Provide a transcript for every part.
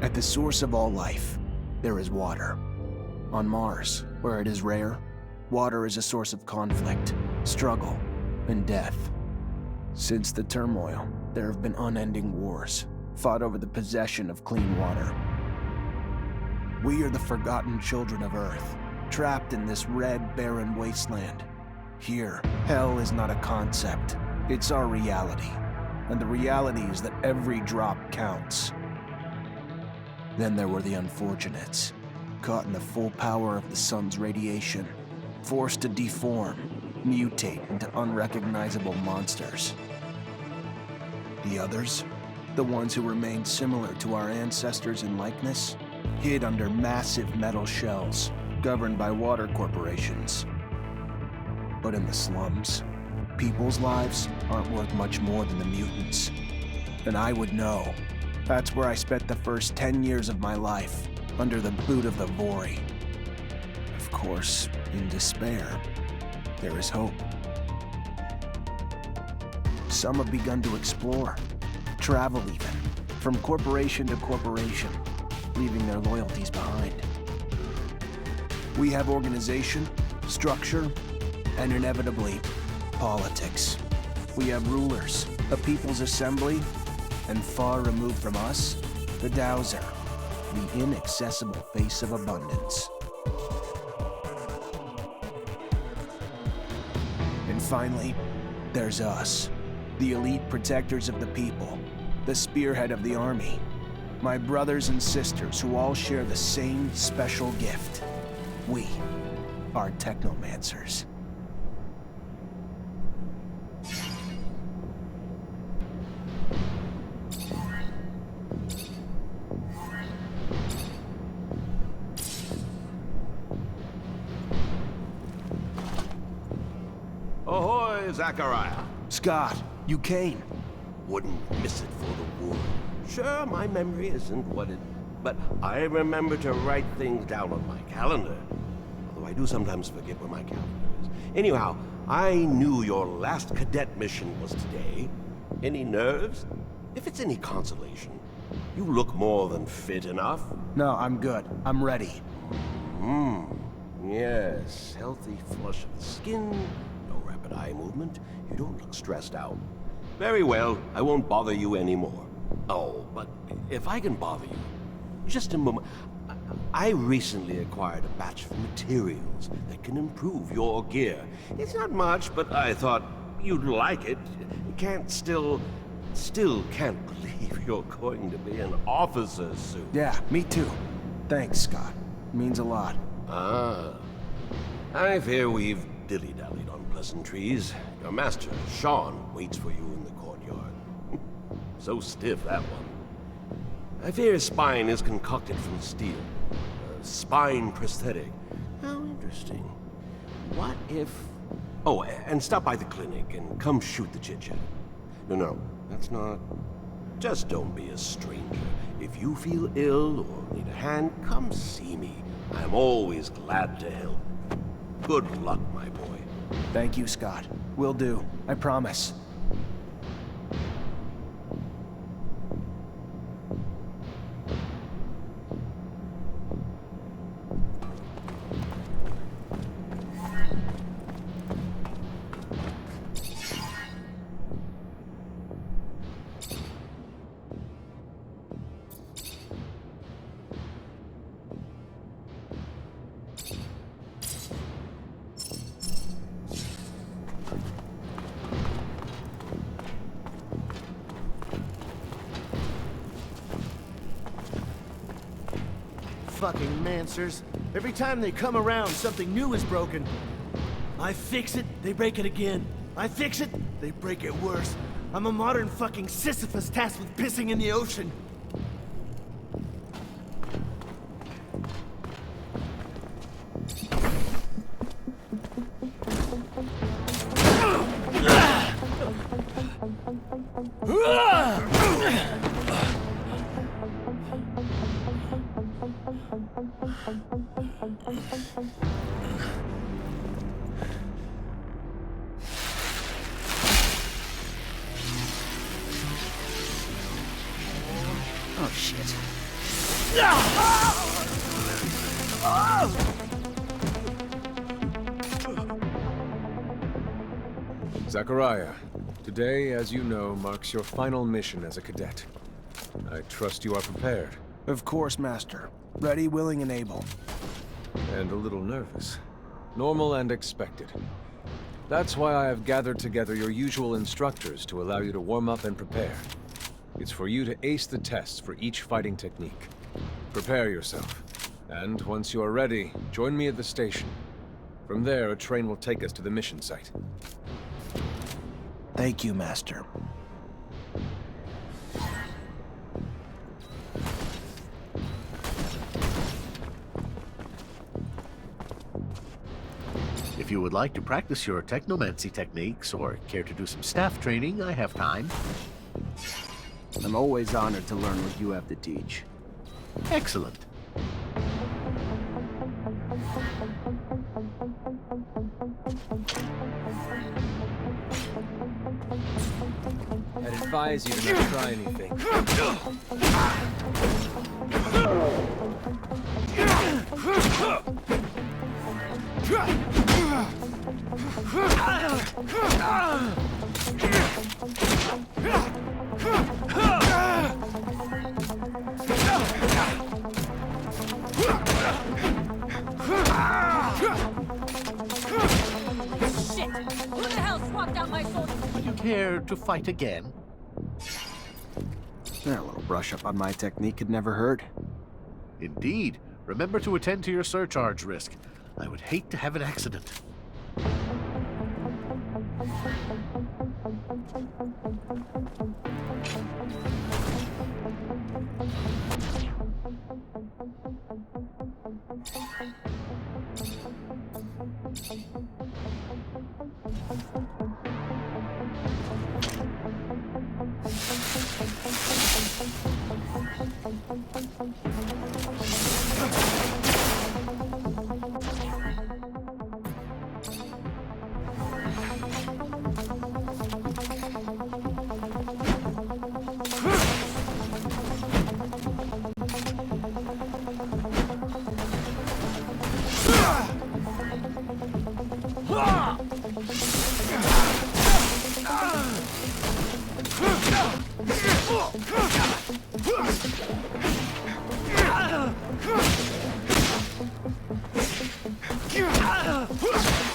At the source of all life, there is water. On Mars, where it is rare, water is a source of conflict, struggle, and death. Since the turmoil, there have been unending wars, fought over the possession of clean water. We are the forgotten children of Earth, trapped in this red, barren wasteland. Here, hell is not a concept, it's our reality. And the reality is that every drop counts. Then there were the unfortunates, caught in the full power of the sun's radiation, forced to deform, mutate into unrecognizable monsters. The others, the ones who remained similar to our ancestors in likeness, hid under massive metal shells, governed by water corporations. But in the slums, people's lives aren't worth much more than the mutants. And I would know. That's where I spent the first 10 years of my life, under the boot of the Vori. Of course, in despair, there is hope. Some have begun to explore, travel even, from corporation to corporation, leaving their loyalties behind. We have organization, structure, and inevitably, politics. We have rulers, a people's assembly, and far removed from us, the Dowser, the inaccessible face of abundance. And finally, there's us, the elite protectors of the people, the spearhead of the army, my brothers and sisters who all share the same special gift. We are Technomancers. Ahoy, Zachariah. Scott, you came. Wouldn't miss it for the war. Sure, my memory isn't what it... But I remember to write things down on my calendar. Although I do sometimes forget where my calendar is. Anyhow, I knew your last cadet mission was today. Any nerves? If it's any consolation, you look more than fit enough. No, I'm good. I'm ready. Yes, healthy flush of the skin, no rapid eye movement. You don't look stressed out. Very well, I won't bother you anymore. Oh, but if I can bother you, just a moment. I recently acquired a batch of materials that can improve your gear. It's not much, but I thought you'd like it. Still can't believe you're going to be an officer soon. Yeah, me too. Thanks, Scott. Means a lot. Ah. I fear we've dilly-dallied on pleasantries. Your master, Sean, waits for you in the courtyard. So stiff, that one. I fear his spine is concocted from steel. A spine prosthetic. How interesting. What if... Oh, and stop by the clinic and come shoot the chit-chat. No, that's not... Just don't be a stranger. If you feel ill or need a hand, come see me. I'm always glad to help. Good luck, my boy. Thank you, Scott. Will do. I promise. Fucking Mancers. Every time they come around, something new is broken. I fix it, they break it again. I fix it, they break it worse. I'm a modern fucking Sisyphus tasked with pissing in the ocean. Oh, shit. Zachariah, today, as you know, marks your final mission as a cadet. I trust you are prepared. Of course, Master. Ready, willing, and able. And a little nervous. Normal and expected. That's why I have gathered together your usual instructors to allow you to warm up and prepare. It's for you to ace the tests for each fighting technique. Prepare yourself. And once you are ready, join me at the station. From there, a train will take us to the mission site. Thank you, Master. If you would like to practice your technomancy techniques or care to do some staff training, I have time. I'm always honored to learn what you have to teach. Excellent. I'd advise you to not try anything. Shit! Who the hell swapped out my soldier? Would you care to fight again? A little brush up on my technique could never hurt. Indeed. Remember to attend to your surcharge risk. I would hate to have an accident.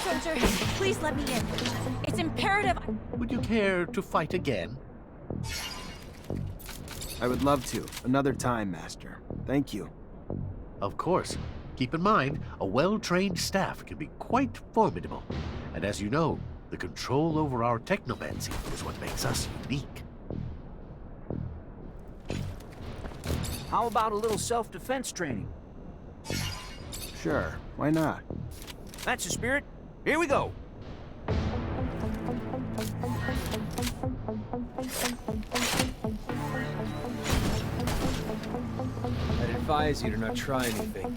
Soldier, please let me in. It's imperative. Would you care to fight again? I would love to. Another time, Master. Thank you. Of course. Keep in mind, a well-trained staff can be quite formidable. And as you know, the control over our technomancy is what makes us unique. How about a little self-defense training? Sure, why not? That's the spirit. Here we go. I'd advise you to not try anything.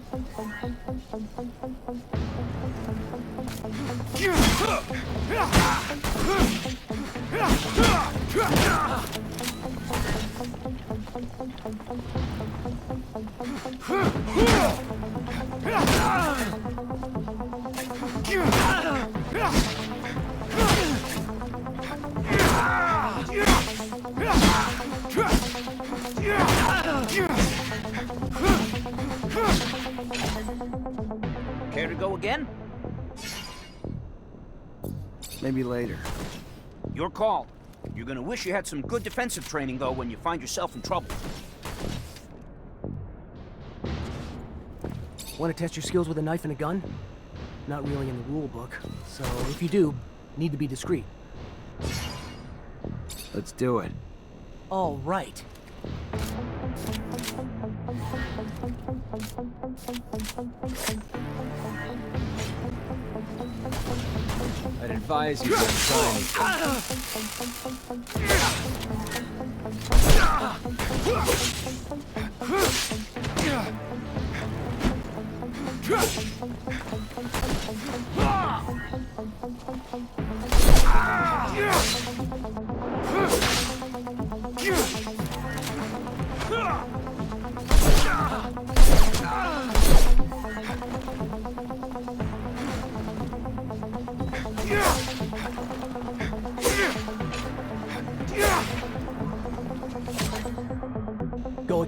Care to go again? Maybe later. Your call. You're gonna wish you had some good defensive training, though, when you find yourself in trouble. Want to test your skills with a knife and a gun? Not really in the rule book, so if you do, need to be discreet. Let's do it. All right. I'd advise you to not try anything.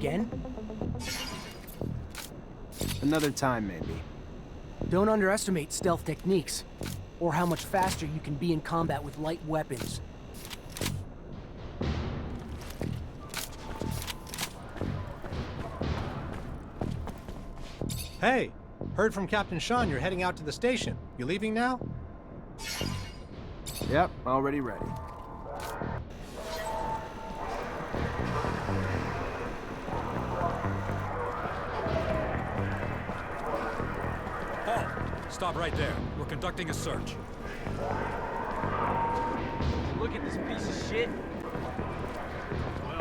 again? Another time, maybe. Don't underestimate stealth techniques, or how much faster you can be in combat with light weapons. Hey, heard from Captain Sean you're heading out to the station. You leaving now? Yep, already ready. Halt! Stop right there. We're conducting a search. Look at this piece of shit.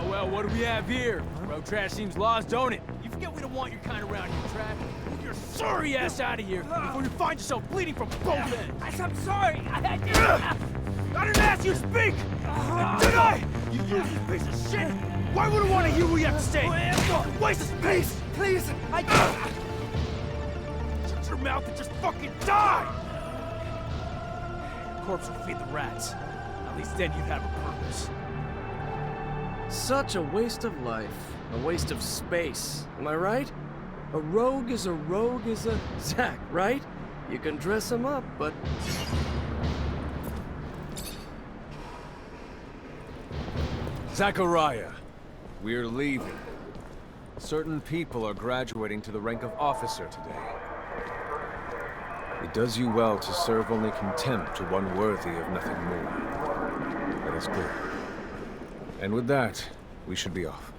Well, what do we have here? Road trash seems lost, don't it? You forget we don't want your kind around here, Trav. Move your sorry ass out of here before you find yourself bleeding from both ends. I'm sorry. I didn't ask you to speak! Did I? You useless piece of shit! Why would I want to hear what you have to say? Waste of space! Please! Shut your mouth and just fucking die! Your corpse will feed the rats. At least then you'd have a purpose. Such a waste of life. A waste of space. Am I right? A rogue is a Zach, right? You can dress him up, but... Zachariah, we're leaving. Certain people are graduating to the rank of officer today. It does you well to serve only contempt to one worthy of nothing more. That is clear. And with that, we should be off.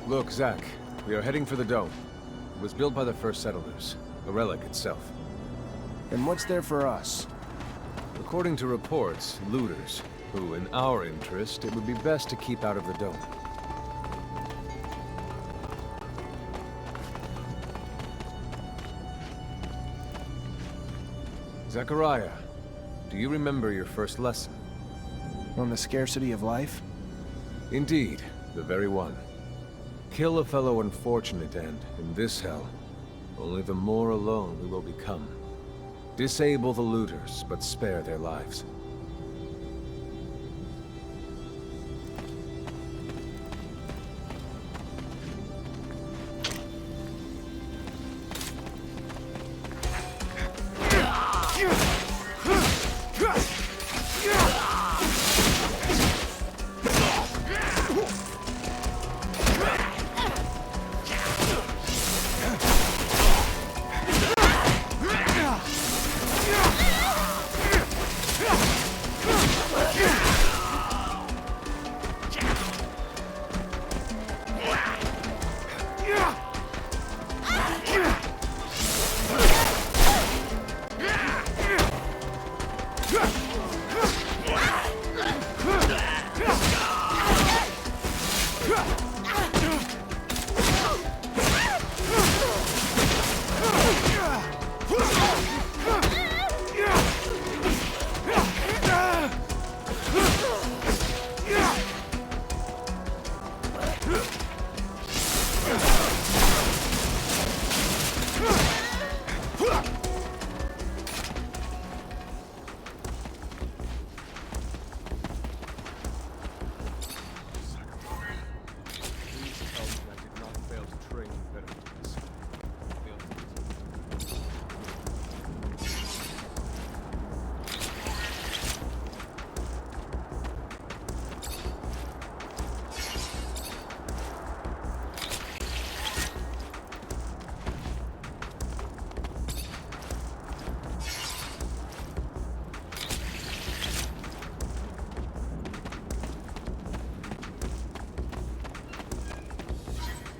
Look, Zach, we are heading for the dome. It was built by the first settlers, a relic itself. And what's there for us? According to reports, looters, who, in our interest, it would be best to keep out of the dome. Zachariah, do you remember your first lesson? On the scarcity of life? Indeed, the very one. Kill a fellow unfortunate and, in this hell, only the more alone we will become. Disable the looters, but spare their lives.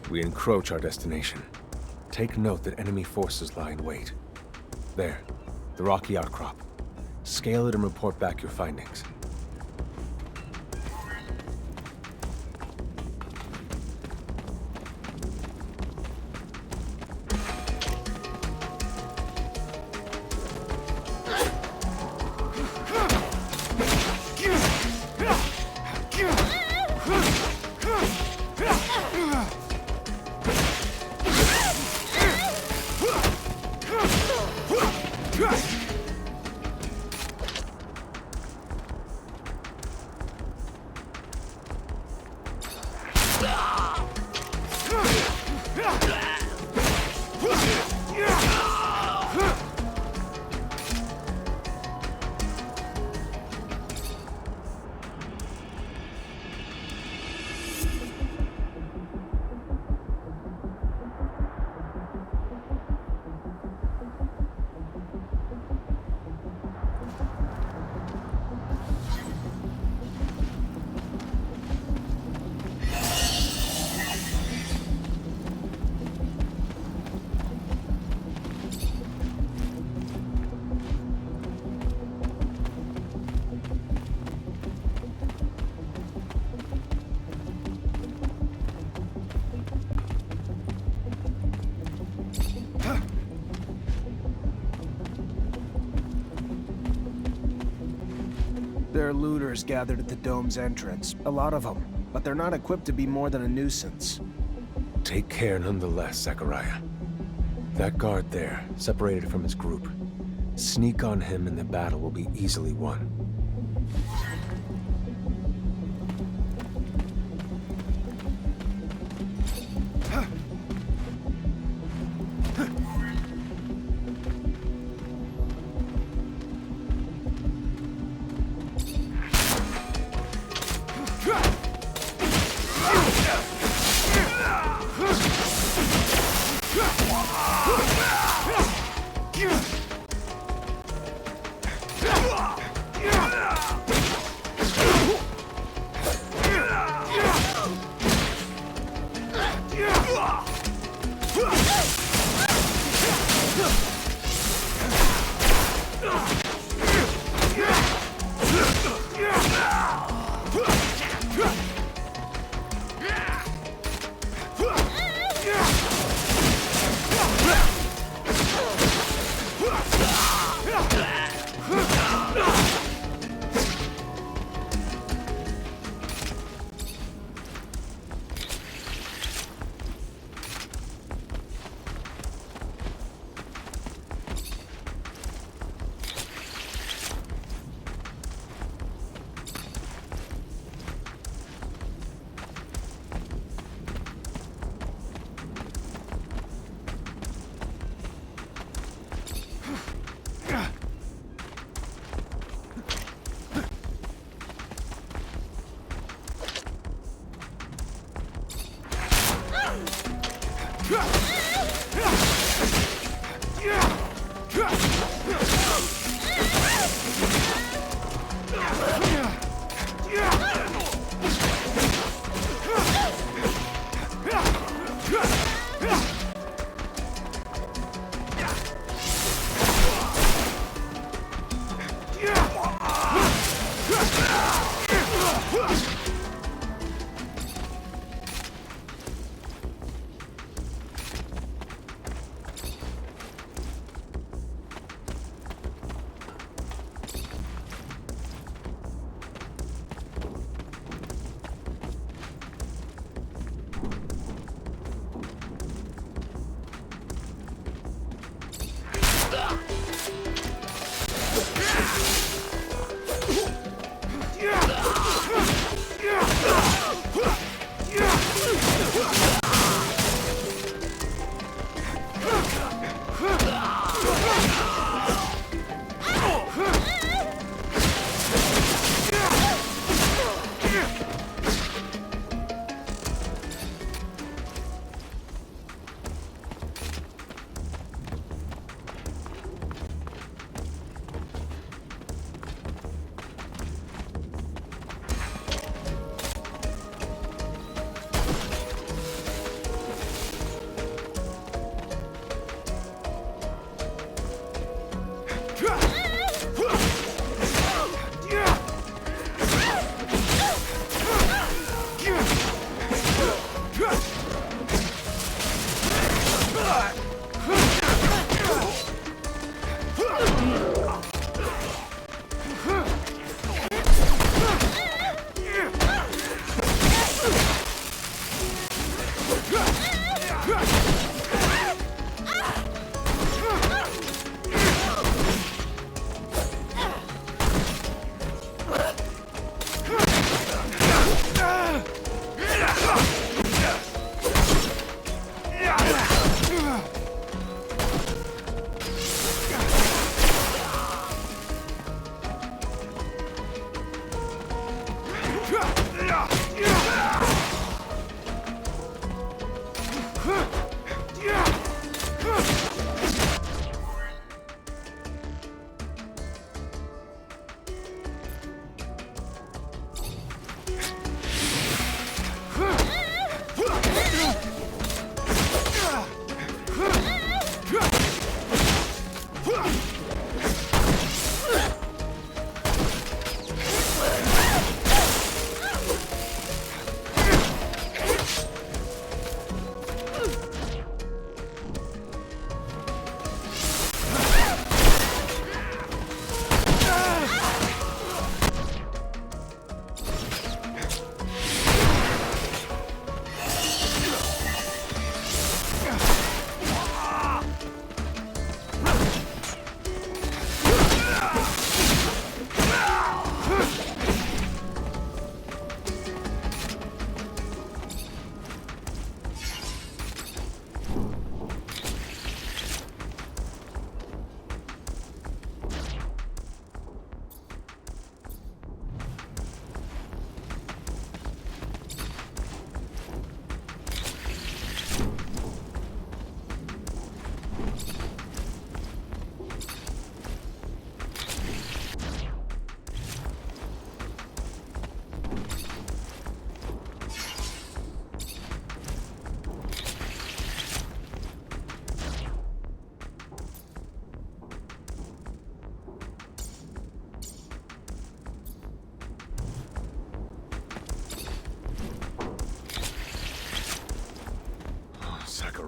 We encroach our destination. Take note that enemy forces lie in wait. There, the rocky outcrop. Scale it and report back your findings. looters gathered at the dome's entrance. A lot of them, but they're not equipped to be more than a nuisance. Take care nonetheless, Zachariah. That guard there, separated from his group. Sneak on him and the battle will be easily won.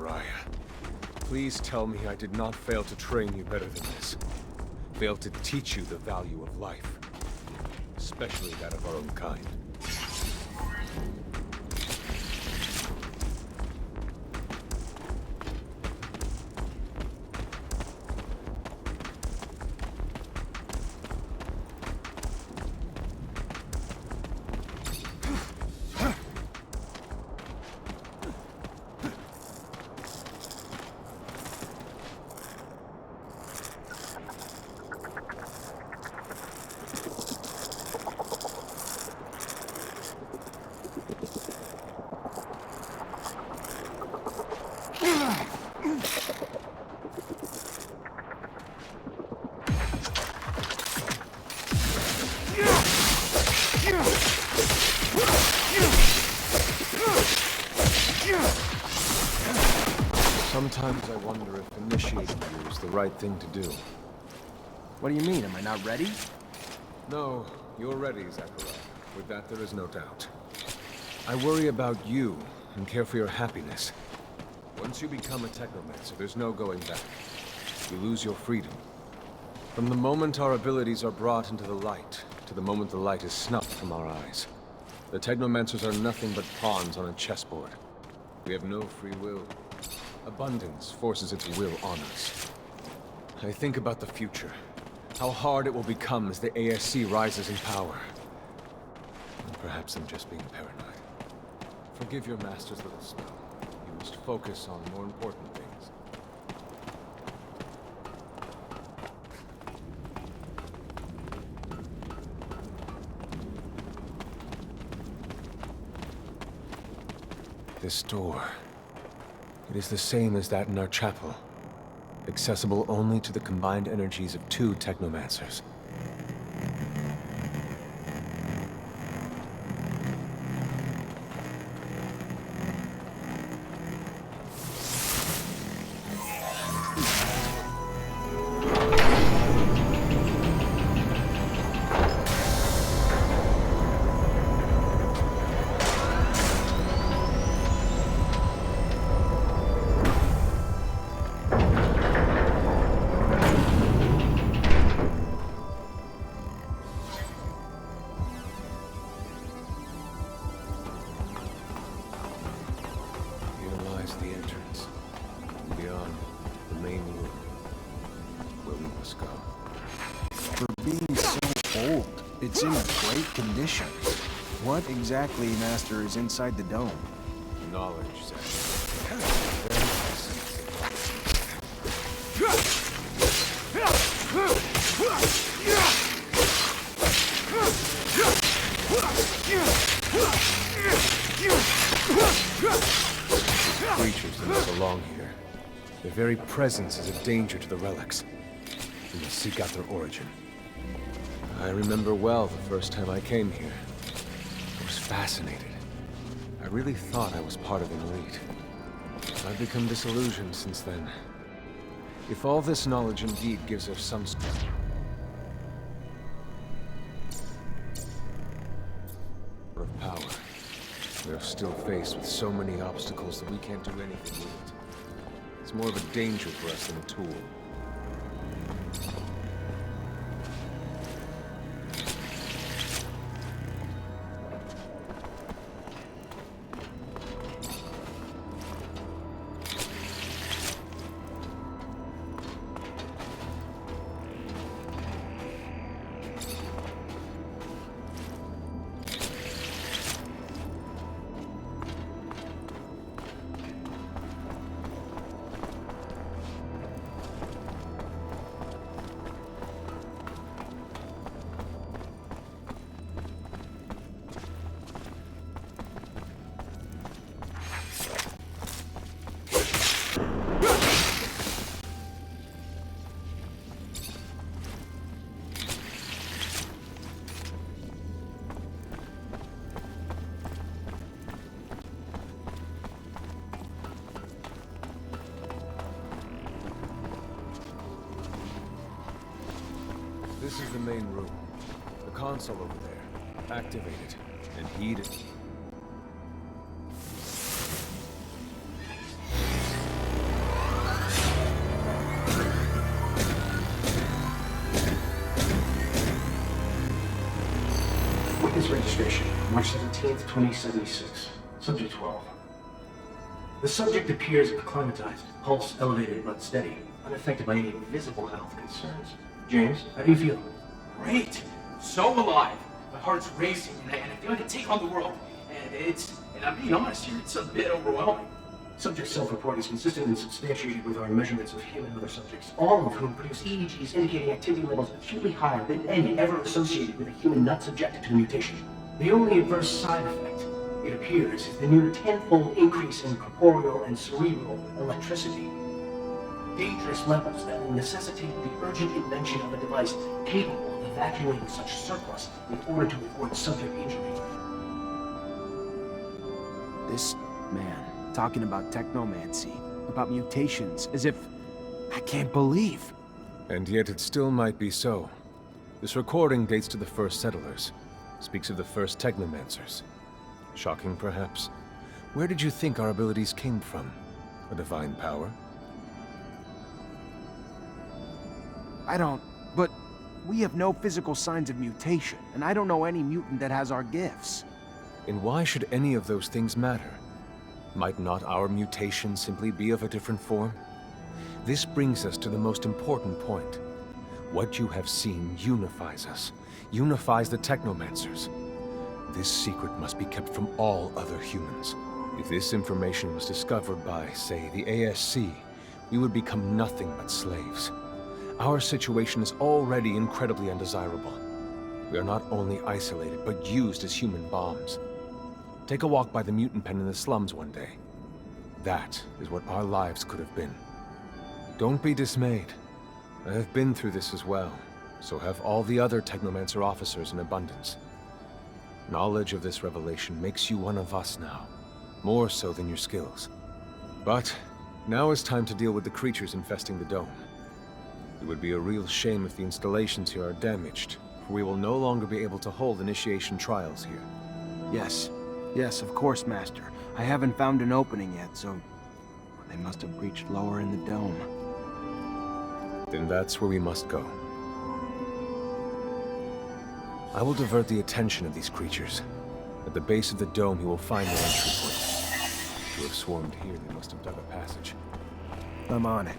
Zachariah. Please tell me I did not fail to train you better than this. Fail to teach you the value of life. Especially that of our own kind. Sometimes I wonder if initiating you is the right thing to do. What do you mean? Am I not ready? No, you're ready, Zachariah. With that, there is no doubt. I worry about you and care for your happiness. Once you become a Technomancer, there's no going back. You lose your freedom. From the moment our abilities are brought into the light, to the moment the light is snuffed from our eyes, the Technomancers are nothing but pawns on a chessboard. We have no free will. Abundance forces its will on us. I think about the future. How hard it will become as the ASC rises in power. And perhaps I'm just being paranoid. Forgive your master's little spell. You must focus on more important things. This door. It is the same as that in our chapel. Accessible only to the combined energies of 2 Technomancers. The entrance. Beyond the main room. Where we must go. For being so old, it's in great condition. What exactly, Master, is inside the dome? Knowledge, Zach. Creatures do not belong here. Their very presence is a danger to the relics. We must seek out their origin. I remember well the first time I came here. I was fascinated. I really thought I was part of an elite. I've become disillusioned since then. If all this knowledge indeed gives us some sort of power, we are still faced with so many obstacles that we can't do anything with it. It's more of a danger for us than a tool. This is the main room. The console over there. Activate it, and heed it. March 17th, 2076. Subject 12. The subject appears acclimatized, pulse elevated but steady, unaffected by any visible health concerns. James, how do you feel? Great! So alive! My heart's racing, and I feel like I can take on the world. And I'm being honest here, it's a bit overwhelming. Subject's self-report is consistent and substantiated with our measurements of him and other subjects, all of whom produce EEGs indicating activity levels acutely higher than any ever associated with a human not subjected to the mutation. The only adverse side effect, it appears, is the near tenfold increase in corporeal and cerebral electricity. Dangerous levels that will necessitate the urgent invention of a device capable of evacuating such surplus in order to avoid subject injury. This man talking about technomancy, about mutations, as if... I can't believe. And yet it still might be so. This recording dates to the first settlers. Speaks of the first technomancers. Shocking, perhaps. Where did you think our abilities came from? A divine power? I don't... But we have no physical signs of mutation, and I don't know any mutant that has our gifts. And why should any of those things matter? Might not our mutation simply be of a different form? This brings us to the most important point. What you have seen unifies us, unifies the Technomancers. This secret must be kept from all other humans. If this information was discovered by, say, the ASC, we would become nothing but slaves. Our situation is already incredibly undesirable. We are not only isolated, but used as human bombs. Take a walk by the mutant pen in the slums one day. That is what our lives could have been. Don't be dismayed. I have been through this as well, so have all the other Technomancer officers in abundance. Knowledge of this revelation makes you one of us now, more so than your skills. But now is time to deal with the creatures infesting the dome. It would be a real shame if the installations here are damaged, for we will no longer be able to hold initiation trials here. Yes, of course, Master. I haven't found an opening yet, so... they must have breached lower in the dome. Then that's where we must go. I will divert the attention of these creatures. At the base of the dome, you will find their entry point. To have swarmed here, they must have dug a passage. I'm on it.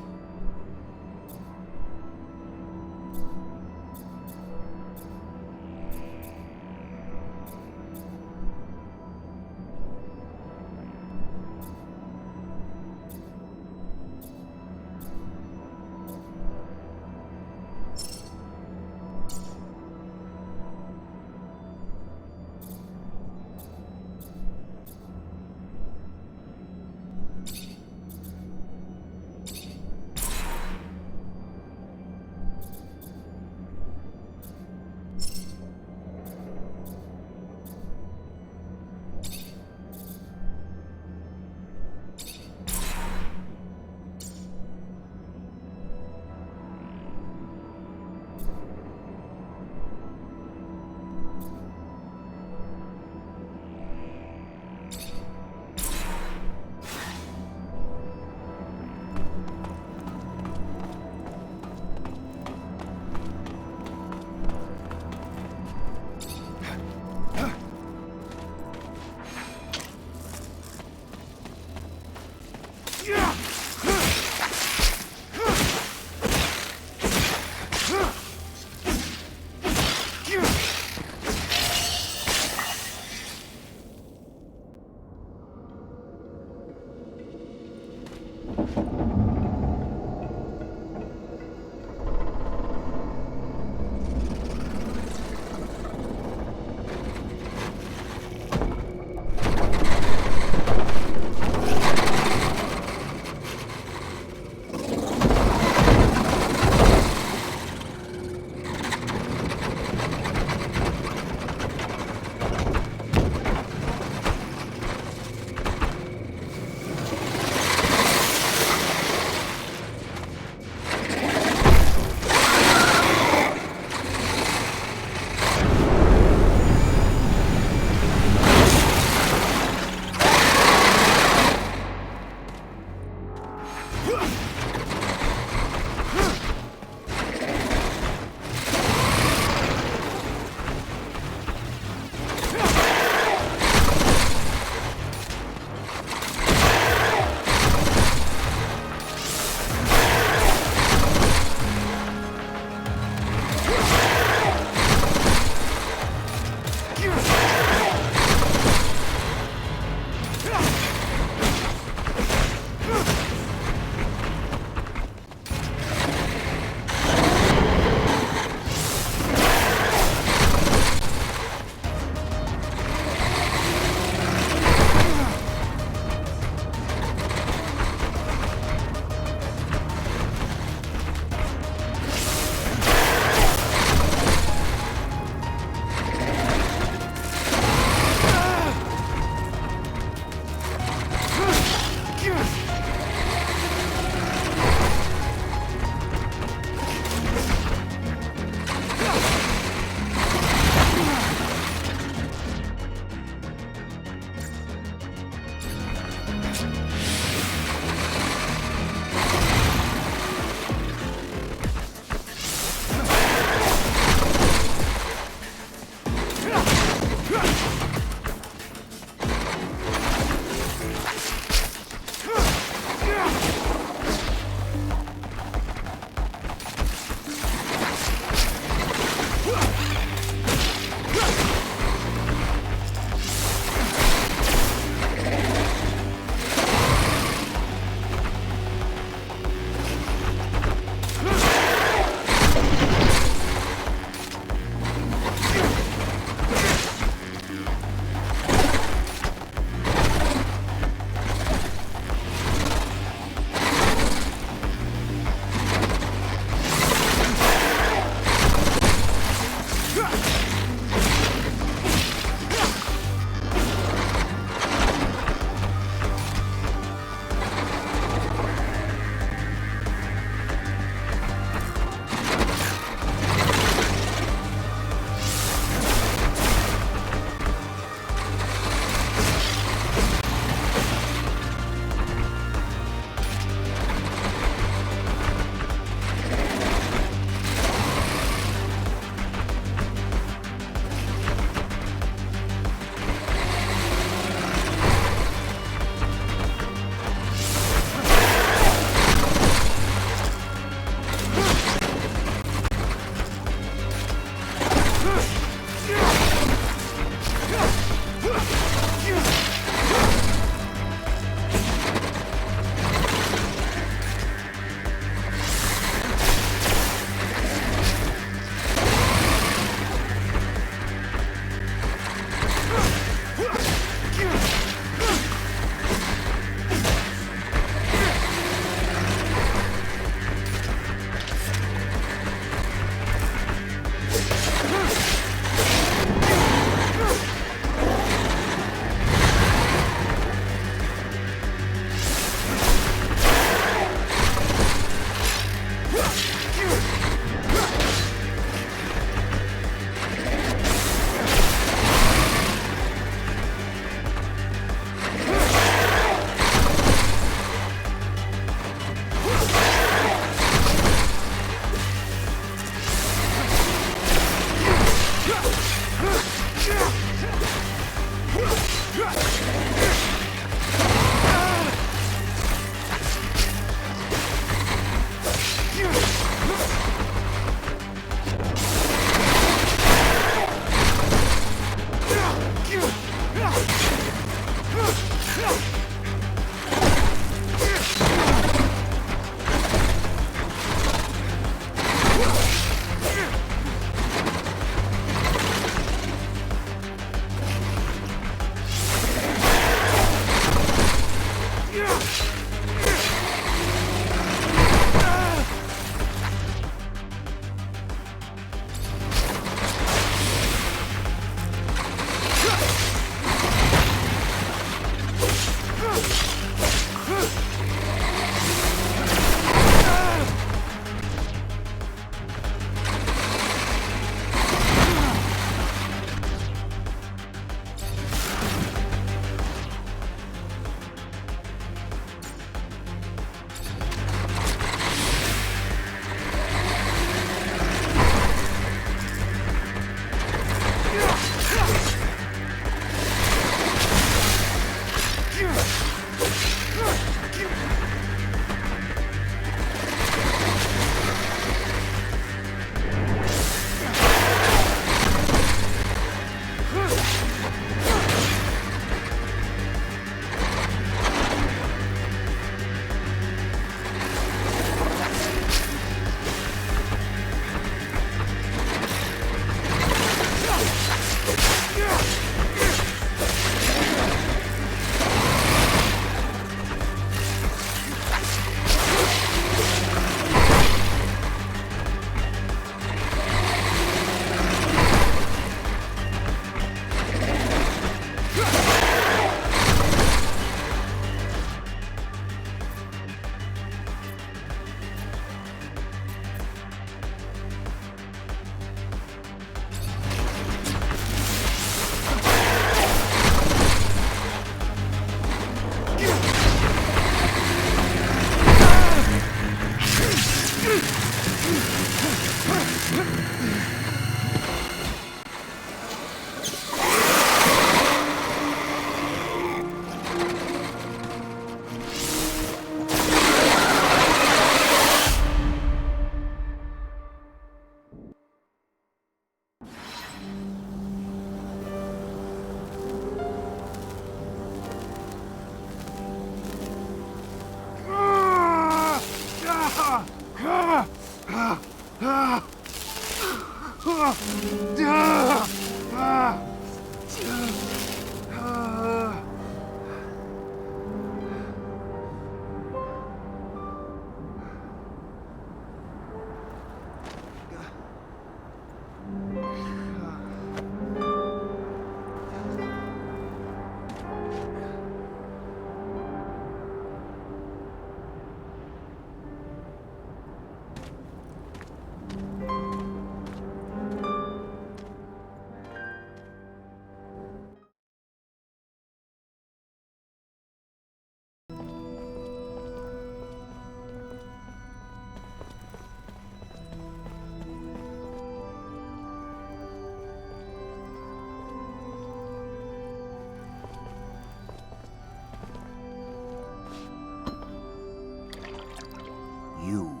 You,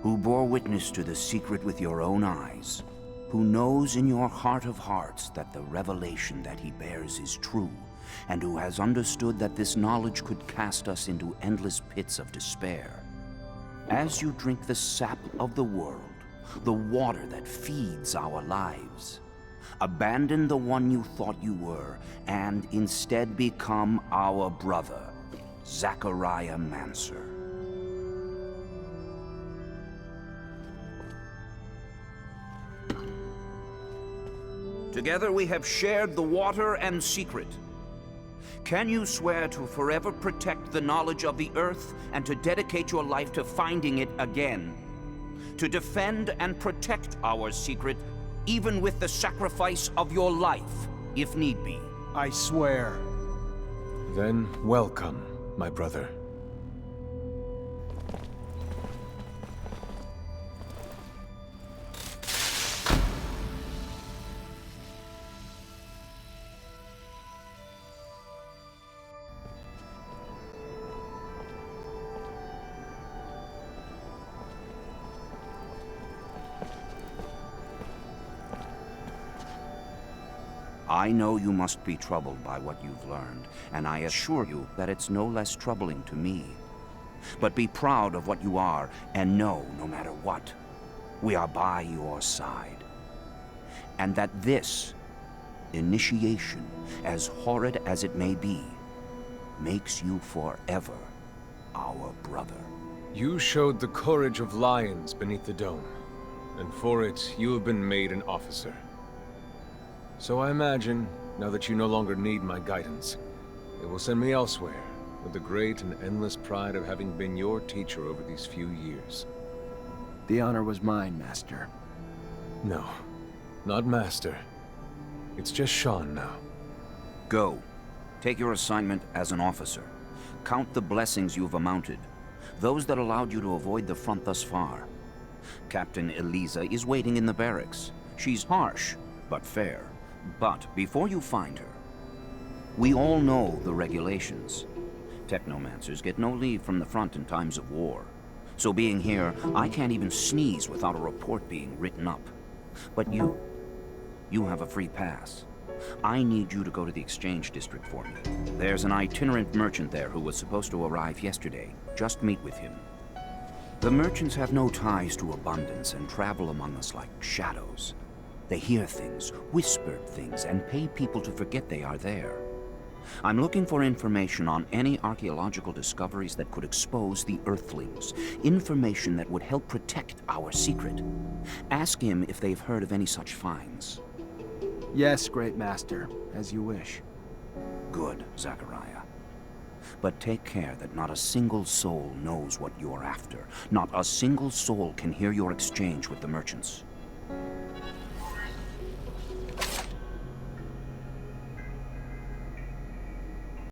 who bore witness to the secret with your own eyes, who knows in your heart of hearts that the revelation that he bears is true, and who has understood that this knowledge could cast us into endless pits of despair. As you drink the sap of the world, the water that feeds our lives, abandon the one you thought you were, and instead become our brother, Zachariah Mancer. Together we have shared the water and secret. Can you swear to forever protect the knowledge of the Earth and to dedicate your life to finding it again? To defend and protect our secret, even with the sacrifice of your life, if need be? I swear. Then welcome, my brother. I know you must be troubled by what you've learned, and I assure you that it's no less troubling to me. But be proud of what you are, and know, no matter what, we are by your side. And that this initiation, as horrid as it may be, makes you forever our brother. You showed the courage of lions beneath the dome, and for it, you have been made an officer. So I imagine, now that you no longer need my guidance, it will send me elsewhere, with the great and endless pride of having been your teacher over these few years. The honor was mine, Master. No, not Master. It's just Sean now. Go. Take your assignment as an officer. Count the blessings you've amounted, those that allowed you to avoid the front thus far. Captain Eliza is waiting in the barracks. She's harsh, but fair. But before you find her, we all know the regulations. Technomancers get no leave from the front in times of war. So being here, I can't even sneeze without a report being written up. But you have a free pass. I need you to go to the exchange district for me. There's an itinerant merchant there who was supposed to arrive yesterday. Just meet with him. The merchants have no ties to abundance and travel among us like shadows. They hear things, whispered things, and pay people to forget they are there. I'm looking for information on any archaeological discoveries that could expose the Earthlings. Information that would help protect our secret. Ask him if they've heard of any such finds. Yes, Great Master, as you wish. Good, Zachariah. But take care that not a single soul knows what you're after. Not a single soul can hear your exchange with the merchants.